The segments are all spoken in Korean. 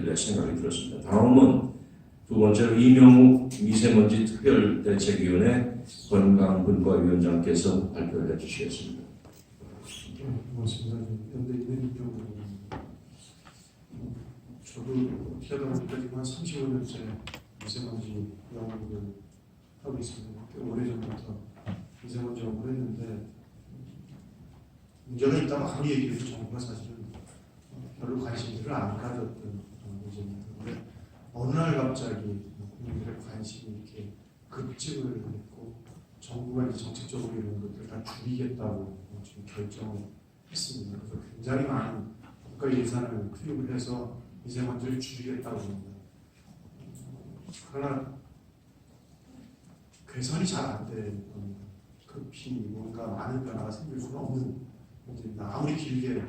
되리라 생각이 들었습니다. 다음은 두 번째로 이명욱 미세먼지 특별대책위원회 건강분과위원장께서 발표를 해주시겠습니다. 고맙습니다. 연대인은 이병욱입니다. 저도 어떻게 하다 보니까 지금 한 35년째 미세먼지 연구를 하고 있습니다. 오래전부터 미세먼지 연구를 했는데 문제가 있다고 아무리 얘기해도 정부가 사실은 별로 관심들을 안 가졌던 문제입니다. 그런데 어느 날 갑자기 국민들의 관심이 이렇게 급증을 했고 정부가 이제 정책적으로 이런 것들을 다 줄이겠다고 지금 결정을 했습니다. 그래서 굉장히 많은 국가 예산을 투입을 해서 미세먼지를 줄이겠다고 합니다. 그러나 개선이 잘 안 되는 겁니다. 급히 뭔가 많은 변화가 생길 수는 없는 문제입니다. 아무리 길게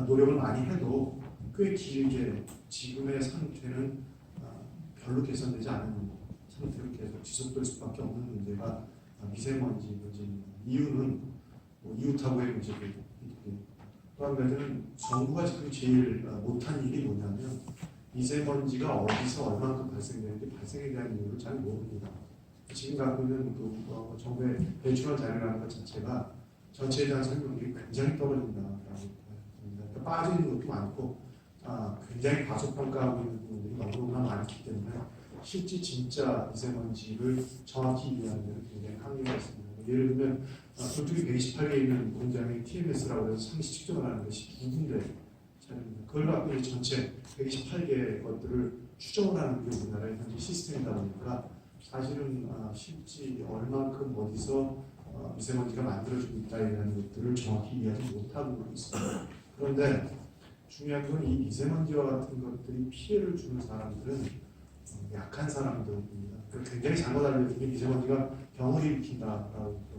노력을 많이 해도 꽤 길게 지금의 상태는 별로 개선되지 않은 상태로 계속 지속될 수밖에 없는 문제가 미세먼지 문제입니다. 이유는 이웃하고의 문제도 있고 또 한 가지는 정부가 지금 제일 못한 일이 뭐냐면 미세먼지가 어디서 얼마큼 발생되는지 발생에 대한 이유를 잘 모릅니다. 지금 갖고 있는 정부의 배출원 자료라는 것 자체가 전체에 대한 설명이 굉장히 떨어진다라고 합니다. 그러니까 빠져 있는 것도 많고 굉장히 과소평가하고 있는 부분들이 너무나 많기 때문에 실제 진짜 미세먼지를 정확히 이해하는 데는 굉장히 한계가 있습니다. 예를 들면 굴뚝이 128개에 있는 공장의 TMS라고 해서 상시 측정을 하는 것이 2군데 차례입니다. 그걸 갖고 전체 128개의 것들을 추정을 하는 게 우리나라의 현재 시스템이다 보니까 사실은 실제 얼만큼 어디서 미세먼지가 만들어지고 있다에 대한 것들을 정확히 이해하지 못하고 있습니다. 그런데 중요한 건 이 미세먼지와 같은 것들이 피해를 주는 사람들은 약한 사람들입니다. 굉장히 잘못 알려진 게 미세먼지가 병을 일으킨다라고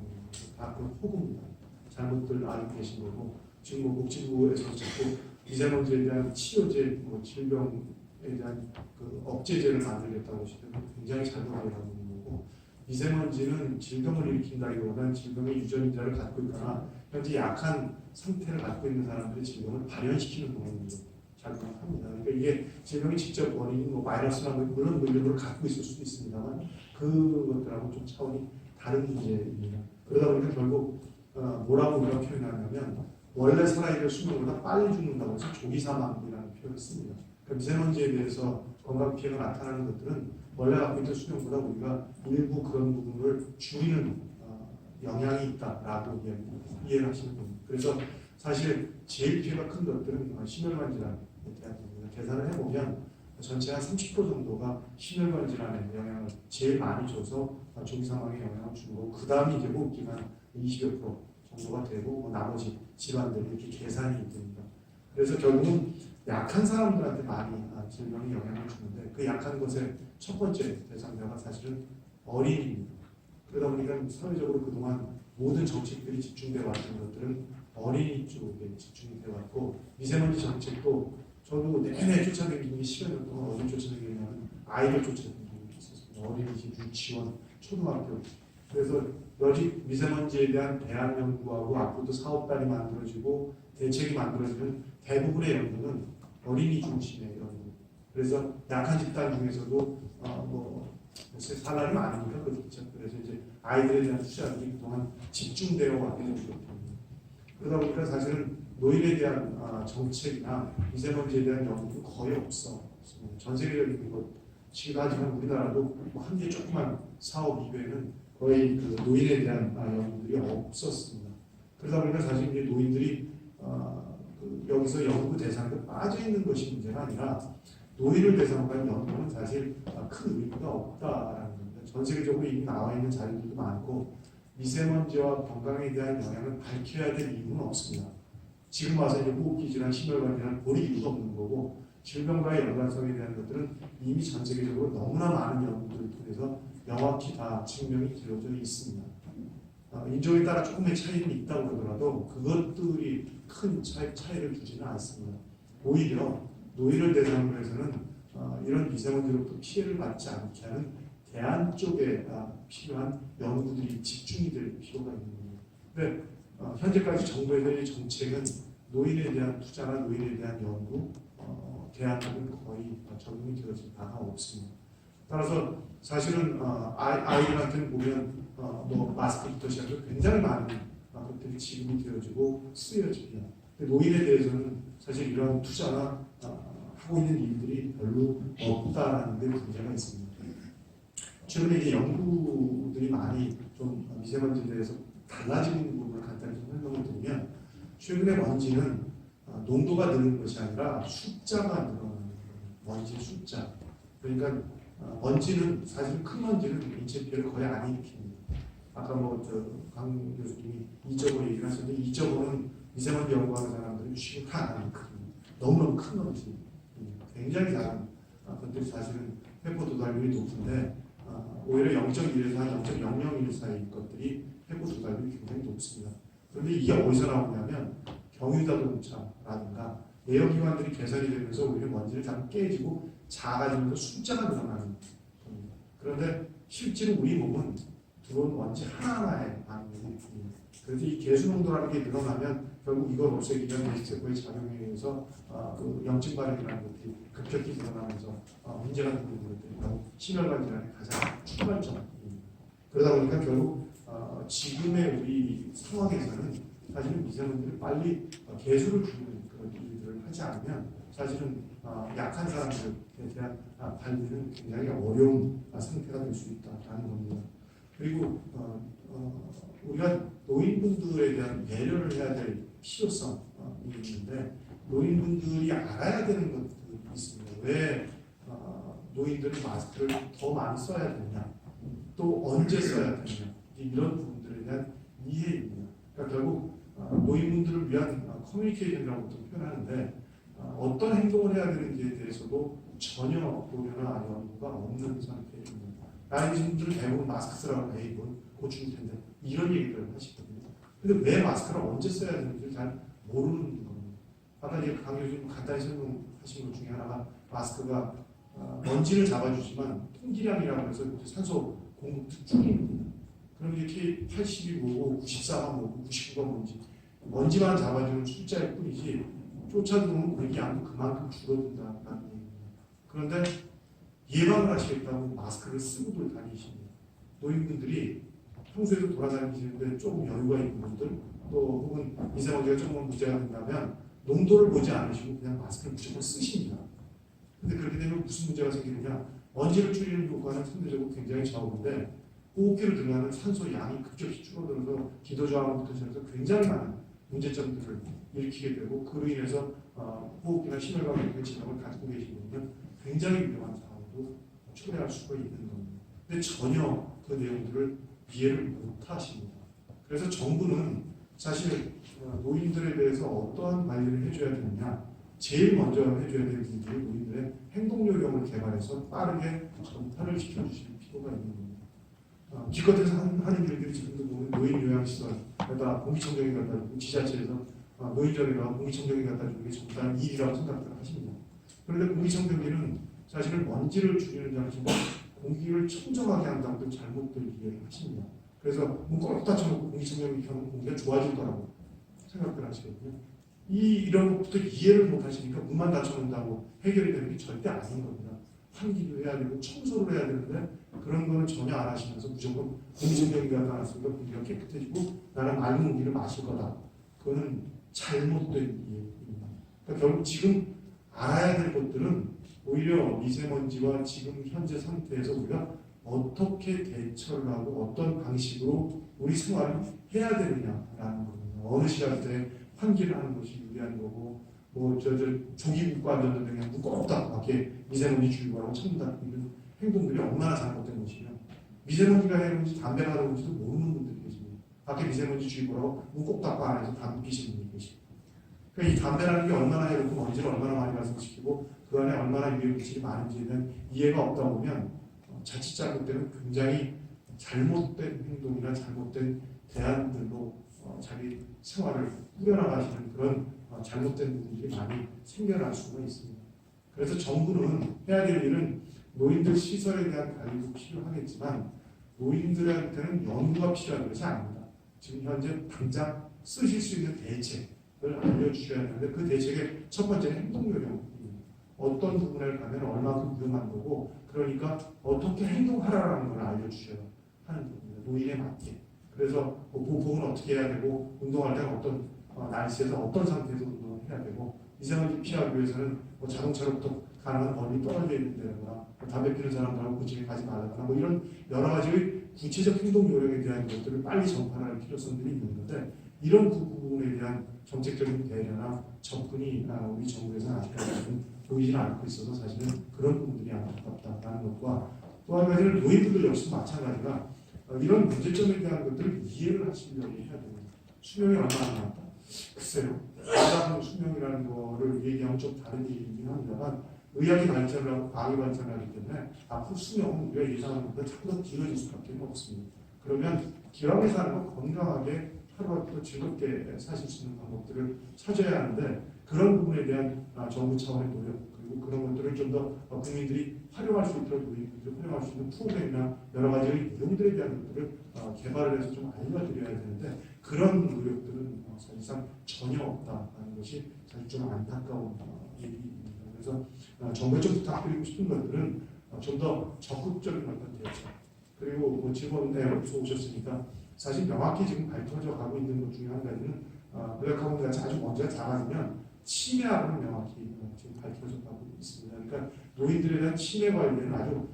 다 그 호구입니다. 잘못들 알고 계신 거고 지금 복지부에서 자꾸 미세먼지에 대한 치료제, 질병에 대한 억제제를 만들겠다고 하시는데 굉장히 잘못 알고 있는 거고 미세먼지는 질병을 일으킨다기보다는 질병의 유전자를 갖고 있거나 현재 약한 상태를 갖고 있는 사람들의 질병을 발현시키는 경우를 작용합니다. 그러니까 이게 질병이 직접 원인인 바이러스나 물론 물질을 갖고 있을 수도 있습니다만 그것들하고 좀 차원이 다른 문제입니다. 그러다 보니까 결국 뭐라고 우리가 표현하냐면 원래 살아있는 수명보다 빨리 죽는다고 해서 조기 사망이라는 표현을 씁니다. 그러니까 미세먼지에 대해서 건강 피해가 나타나는 것들은 원래 갖고 있는 수명보다 우리가 일부 그런 부분을 줄이는 영향이 있다라고 이해를 하시는 겁니다. 그래서 사실 제일 피해가 큰 것들은 심혈관 질환에 대한 겁니다. 계산을 해보면 전체 한 30% 정도가 심혈관 질환에 영향을 제일 많이 줘서 조기 사망에 영향을 주는 거고 그 다음이 이제 호흡기관 20여 % 정도가 되고 나머지 질환들이 이렇게 계산이 됩니다. 그래서 결국은 약한 사람들한테 많이 질병이 영향을 주는데 그 약한 것의 첫 번째 대상자가 사실은 어린이입니다. 그러다 보니까 사회적으로 그동안 모든 정책들이 집중되어 왔던 것들은 어린이 쪽에 집중이 되어 왔고 미세먼지 정책도 저도 내내 쫓아다니는 게 10여 년 동안 어디 쫓아다니냐면 아이들 쫓아다니는 게 있었습니다. 어린이집, 유치원, 초등학교. 그래서 여직 미세먼지에 대한 대안 연구하고 앞으로도 사업단이 만들어지고 대책이 만들어지는 대부분의 연구는 어린이 중심의 연구. 그래서 약한 집단 중에서도 사람이 많으니까 그렇죠. 그래서 이제 아이들에 대한 투자들이 그동안 집중되어 왔기 때문에 그러다 보니까 사실은 노인에 대한 정책이나 미세먼지에 대한 연구도 거의 없어. 전 세계적인 것이기도 하지만 우리나라도 한 개 조그만 사업 이외에는 거의 그 노인에 대한 연구들이 없었습니다. 그러다 보니까 사실 이제 노인들이 여기서 연구 대상에 빠져 있는 것이 문제가 아니라 노인을 대상으로 한 연구는 사실 큰 의미가 없다라는 겁니다. 전 세계적으로 이미 나와 있는 자료들도 많고 미세먼지와 건강에 대한 영향을 밝혀야 될 이유는 없습니다. 지금 와서 이제 호흡기 질환, 심혈관 질환 볼 이유가 없는 거고 질병과의 연관성에 대한 것들은 이미 전 세계적으로 너무나 많은 연구들을 통해서 명확히 다 증명이 되어져 있습니다. 인종에 따라 조금의 차이는 있다고 그러더라도 그것들이 큰 차이를 두지는 않습니다. 오히려 노인을 대상으로 해서는 이런 미세먼지로부터 피해를 받지 않게 하는 대안 쪽에 필요한 연구들이 집중이 될 필요가 있는 겁니다. 근데 현재까지 정부의 정책은 노인에 대한 투자나 노인에 대한 연구 대안은 거의 적용이 되어질 바가 없습니다. 따라서 사실은 아이들한테는 보면 뭐 마스크부터 시작해서 굉장히 많은 것들이 지급이 되어지고 쓰여집니다. 근데 노인에 대해서는 사실 이런 투자나 하고 있는 일들이 별로 없다라는 데 문제가 있습니다. 최근에 이제 연구들이 많이 좀 미세먼지에 대해서 달라지는 부분을 간단히 좀 설명을 드리면 최근에 먼지는 농도가 느는 것이 아니라 숫자가 늘어나는 거예요. 먼지 숫자. 그러니까 먼지는 사실 큰 먼지는 인체 피해를 거의 안 일으킵니다. 아까 강 교수님이 2.5 얘기를 하셨는데 2.5는 미세먼지 연구하는 사람들이 유식을 안 하거든요. 너무너무 큰 먼지. 굉장히 작은 것들이 사실은 회포 도달률이 높은데 오히려 0.1에서 한 0.001 사이 것들이 회포 도달률이 굉장히 높습니다. 그런데 이게 어디서 나오냐면 경유자동차라든가 내연기관들이 개선이 되면서 오히려 먼지를 다 깨지고 작아지면서 숫자가 늘어나는 겁니다. 그런데 실제로 우리 몸은 들어온 먼지 하나하나에 반응이 됩니다. 그래서 이 개수농도라는 게 늘어나면 결국 이걸 없애기 위한 대시세포의 작용에 의해서 그 염증 반응이라는 것들이 급격히 늘어나면서 문제가 되는 것들이 바로 심혈관 질환의 가장 출발점입니다. 그러다 보니까 결국 지금의 우리 상황에서는 사실은 미세먼지를 빨리 개수를 줄이는 그런 일들을 하지 않으면 사실은 약한 사람들에 대한 관리는 굉장히 어려운 상태가 될 수 있다는 겁니다. 그리고 우리가 노인분들에 대한 배려를 해야 될 필요성이 있는데 노인분들이 알아야 되는 것들이 있습니다. 왜 노인들은 마스크를 더 많이 써야 되냐, 또 언제 써야 되냐, 이런 부분들에 대한 이해입니다. 그러니까 결국 노인분들을 위한 커뮤니케이션이라고 표현하는데 어떤 행동을 해야 되는지에 대해서도 전혀 고려나 연구가 없는 상태입니다. 나이 드신 분들은 대부분 마스크 쓰라고 해, 이건 고충일 텐데 이런 얘기들을 하시거든요. 근데 왜 마스크를 언제 써야 되는지 잘 모르는 겁니다. 아까 이제 강 교수님 간단히 설명하신 것 중에 하나가 마스크가 먼지를 잡아주지만 통기량이라고 해서 산소 공급 특중입니다. 그럼 이렇게 80이 뭐고 94가 뭐고 99가 뭔지 먼지만 잡아주는 숫자일 뿐이지 쫓아들어오는 공기 양도 그만큼 줄어든다는 얘기입니다. 그런데 예방을 하시겠다고 마스크를 쓰고 다니십니다. 노인분들이 평소에도 돌아다니시는데 조금 여유가 있는 분들 또 혹은 미세먼지가 조금 문제가 된다면 농도를 보지 않으시고 그냥 마스크를 무조건 쓰십니다. 근데 그렇게 되면 무슨 문제가 생기느냐, 먼지를 줄이는 효과는 상대적으로 굉장히 적은데 호흡기를 들어가는 산소 양이 급격히 줄어들어서 기도저하부터 시작해서 굉장히 많은 문제점들을 일으키게 되고 그로 인해서 호흡기나 심혈관계 질환을 가지고 계시면 굉장히 위험한 상황도 초래할 수가 있는 겁니다. 근데 전혀 그 내용들을 이해를 못 하십니다. 그래서 정부는 사실 노인들에 대해서 어떠한 관리를 해줘야 되느냐, 제일 먼저 해줘야 될 일들이 노인들의 행동요령을 개발해서 빠르게 전파를 시켜주실 필요가 있는 겁니다. 기껏해서 하는 일들이 지금도 보면 노인 요양시설에다 공기청정기 갖다 주고 지자체에서 노인정에다가 공기청정기 갖다 주는 게 정말 일이라고 생각을 하십니다. 그런데 공기청정기는 사실은 먼지를 줄이는 장치고 공기를 청정하게 한다고 잘못들 이해를 하십니다. 그래서 문 꼭 닫혀놓고 공기청정기 켜놓으면 공기가 좋아질 거라고 생각을 하시거든요. 이런 것부터 이해를 못 하시니까 문만 닫혀놓는다고 해결이 되는 게 절대 아닌 겁니다. 환기도 해야 되고 청소를 해야 되는데 그런 거는 전혀 안 하시면서 무조건 공기청정기가 나왔으니까 공기가 깨끗해지고 나는 맑은 공기를 마실 거다. 그거는 잘못된 이해입니다. 그러니까 결국 지금 알아야 될 것들은 오히려 미세먼지와 지금 현재 상태에서 우리가 어떻게 대처를 하고 어떤 방식으로 우리 생활을 해야 되느냐라는 겁니다. 어느 시간대에 환기를 하는 것이 유리한 거고 조기 국가안전도 그냥 꼭 밖에 미세먼지 주의보라고 찾는다 이런 행동들이 얼마나 잘못된 것이며 미세먼지가 해는지 담배가 하는지도 모르는 분들이 계십니다. 밖에 미세먼지 주의보라고 꼭 닫고 안에서 담배 피시는 분이 계십니다. 그러니까 이 담배라는 게 얼마나 해롭고 먼지를 얼마나 많이 발생시키고 그 안에 얼마나 유해 물질이 많은지에 대한 이해가 없다 보면 자칫 잘못되면 굉장히 잘못된 행동이나 잘못된 대안들로 자기 생활을 꾸려나가시는 그런 잘못된 부분들이 많이 생겨날 수가 있습니다. 그래서 정부는 해야 될 일은 노인들 시설에 대한 관리도 필요하겠지만 노인들한테는 연구가 필요한 것이 아닙니다. 지금 현재 당장 쓰실 수 있는 대책을 알려주셔야 하는데 그 대책의 첫 번째는 행동요령입니다. 어떤 부분에 가면 얼마큼 위험한 거고 그러니까 어떻게 행동하라는 걸 알려주셔야 하는 부분입니다. 노인에 맞게. 그래서 보복은 어떻게 해야 되고 운동할 때는 어떤 날씨에서 어떤 상태에서 운동을 해야 되고 미세먼지 피하기 위해서는 자동차로부터 가능한 멀리 떨어져 있는 데거나 담배 피우는 사람들하고 근처에 가지 말라거나 이런 여러 가지의 구체적 행동 요령에 대한 것들을 빨리 전파할 필요성들이 있는 건데 이런 부분에 대한 정책적인 배려나 접근이 우리 정부에서는 아직까지는 보이지는 않고 있어서 사실은 그런 부분들이 안타깝다는 것과 또 한 가지는 노인분들 역시 마찬가지가 이런 문제점에 대한 것들을 이해를 하시려고 해야 됩니다. 수명이 얼마나 남았다? 글쎄요. 가장 수명이라는 거를 얘기하면 좀 다른 얘기이긴 합니다만 의학이 발전을 하고 과학이 발전을 하기 때문에 앞으로 수명은 우리가 예상하는 것보다 자꾸 더 길어질 수밖에 없습니다. 그러면 기왕에 사는 건 건강하게 하루하루 즐겁게 사실 수 있는 방법들을 찾아야 하는데 그런 부분에 대한 정부 차원의 노력 그리고 그런 것들을 좀 더 국민들이 활용할 수 있도록 노인분들이 활용할 수 있는 프로그램이나 여러 가지 내용들에 대한 것들을 개발을 해서 좀 알려드려야 되는데 그런 노력들은 사실상 전혀 없다는 것이 사실 좀 안타까운 얘기입니다. 그래서 정부에 좀 부탁드리고 싶은 것들은 좀 더 적극적인 어떤 대책 그리고 질문에 여기서 오셨으니까 사실 명확히 지금 밝혀져 가고 있는 것 중에 한 가지는 블랙카본 같이 아주 먼저 작아지면 치매하고는 명확히 지금 밝혀져 가고 있습니다. 그러니까 노인들에 대한 치매 관리는 아주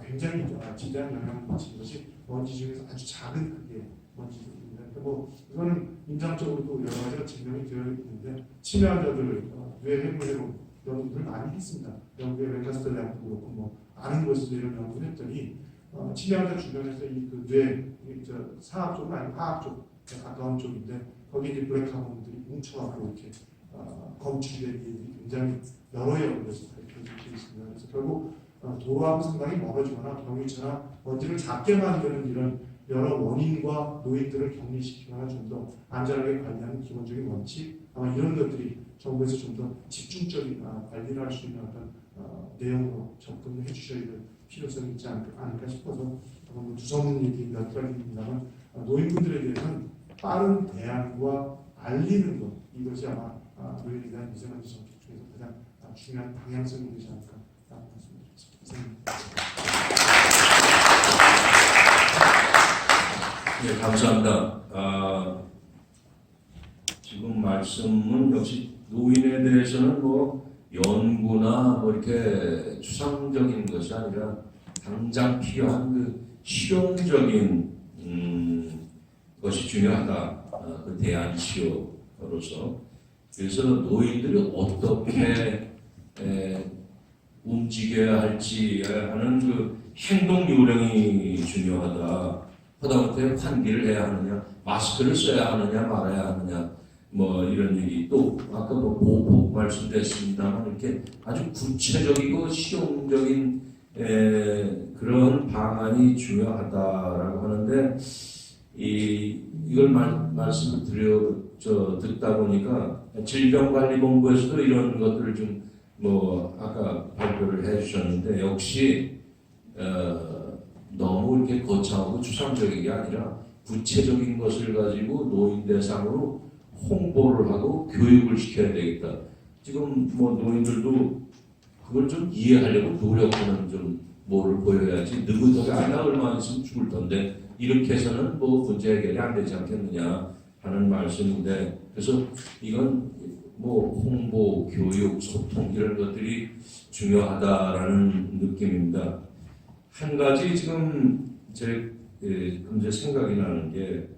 굉장히 지대한 영향을 미치는 것이 먼지 중에서 아주 작은 크기의 먼지들입니다. 그러니까 이거는 임상적으로도 여러 가지가 증명이 되어 있는데 치매 환자들 뇌 해부해로 연구를 많이 했습니다. 영국의 랭카스터 대학도 그렇고 아는 것에서 이런 연구를 했더니 치매 환자 주변에서 뇌 사학 쪽은 아니고 화학 쪽에 가까운 쪽인데 거기 이제 블랙카본들이 뭉쳐갖고 이렇게 검출되기 굉장히 여러 연구에서 밝혀져 있습니다. 그래서 결국 도로하고 상당히 멀어지거나 경유차나 먼지를 작게 만드는 이런 여러 원인과 노인들을 격리시키거나 좀 더 안전하게 관리하는 기본적인 원칙 아마 이런 것들이 정부에서 좀 더 집중적인 관리를 할 수 있는 어떤 내용으로 접근을 해주셔야 될 필요성이 있지 않을까 싶어서 두서문 얘기 몇 가지입니다만 노인분들에 대해서는 빠른 대안과 알리는 것 이것이 아마 노인에 대한 미세먼지 정책 중에서 가장 중요한 방향성이 되지 않을까 말씀드리겠습니다. 네, 감사합니다. 지금 말씀은 역시 노인에 대해서는 연구나 이렇게 추상적인 것이 아니라 당장 필요한 그 실용적인 것이 중요하다. 그 대안 치료로서. 그래서 노인들이 어떻게 움직여야 할지 하는 그 행동 요령이 중요하다. 하다못해 환기를 해야 하느냐, 마스크를 써야 하느냐, 말아야 하느냐, 이런 얘기. 또 아까 보복 말씀드렸습니다만 이렇게 아주 구체적이고 실용적인 그런 방안이 중요하다라고 하는데 이걸 말씀을 듣다 보니까 질병관리본부에서도 이런 것들을 좀 아까 발표를 해주셨는데 역시 너무 이렇게 거창하고 추상적인 게 아니라 구체적인 것을 가지고 노인 대상으로 홍보를 하고 교육을 시켜야 되겠다. 지금 노인들도 그걸 좀 이해하려고 노력하는 좀 뭐를 보여야지 느긋하게 나 얼마 있으면 죽을 텐데 이렇게 해서는 문제 해결이 안 되지 않겠느냐 하는 말씀인데 그래서 이건 홍보, 교육, 소통 이런 것들이 중요하다라는 느낌입니다. 한 가지 지금 금세 생각이 나는 게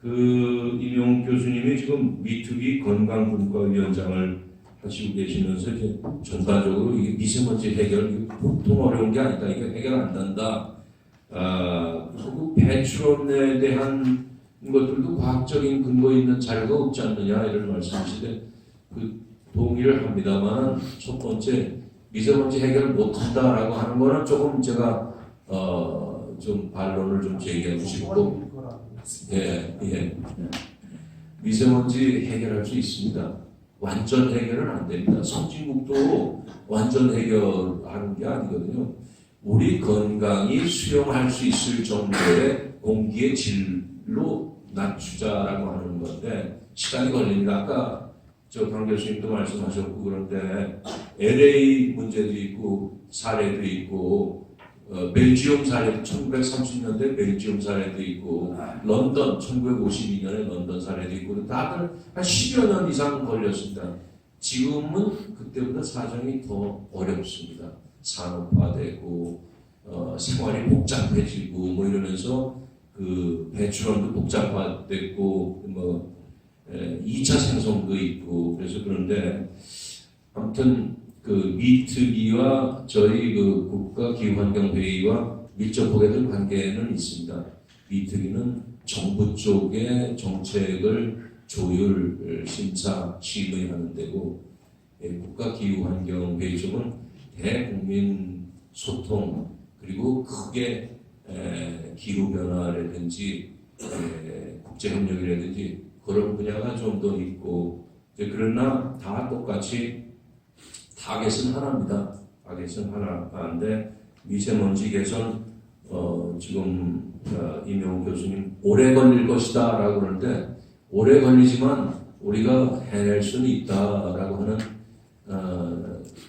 임용 교수님이 지금 미투비 건강분과위원장을 하시고 계시면서 이제 전반적으로 이게 미세먼지 해결 보통 어려운 게 아니다. 이게 해결 안 된다. 그리고 배출원에 대한 것들도 과학적인 근거 있는 자료가 없지 않느냐 이런 말씀이신데 동의를 합니다만 첫 번째 미세먼지 해결을 못한다라고 하는 거는 조금 제가 좀 반론을 좀 제기하고 싶고 미세먼지 해결할 수 있습니다. 완전 해결은 안 됩니다. 선진국도 완전 해결하는 게 아니거든요. 우리 건강이 수용할 수 있을 정도의 공기의 질로 낮추자라고 하는 건데 시간이 걸립니다. 아까 강 교수님도 말씀하셨고 그런데 LA 문제도 있고 사례도 있고 벨지움 사례도 1930년대 벨지움 사례도 있고 런던 1952년에 런던 사례도 있고 다들 한 10여 년 이상 걸렸습니다. 지금은 그때보다 사정이 더 어렵습니다. 산업화되고 생활이 복잡해지고 뭐 이러면서 그 배출원도 복잡화됐고 뭐 2차 생성도 있고 그래서 그런데 아무튼 그 미특위와 저희 그 국가기후환경회의와 밀접하게 된 관계는 있습니다. 미특위는 정부 쪽의 정책을 조율, 심사, 심의하는 데고 국가기후환경회의 쪽은 대국민 소통 그리고 크게 기후변화라든지 국제협력이라든지 그런 분야가 좀 더 있고 그러나 다 똑같이 타겟은 하나입니다. 타겟은 하나인데 미세먼지 개선 지금 이명훈 교수님 오래 걸릴 것이다 라고 그러는데 오래 걸리지만 우리가 해낼 수는 있다라고 하는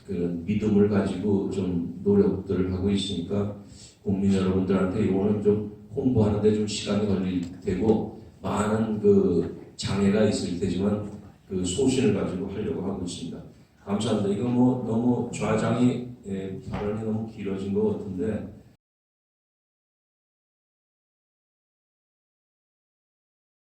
그 믿음을 가지고 좀 노력들을 하고 있으니까 국민 여러분들한테 이거는 좀 홍보하는데 좀 시간이 걸릴 테고 많은 그 장애가 있을 테지만 그 소신을 가지고 하려고 하고 있습니다. 감사합니다. 이거 뭐 너무 발언이 너무 길어진 것 같은데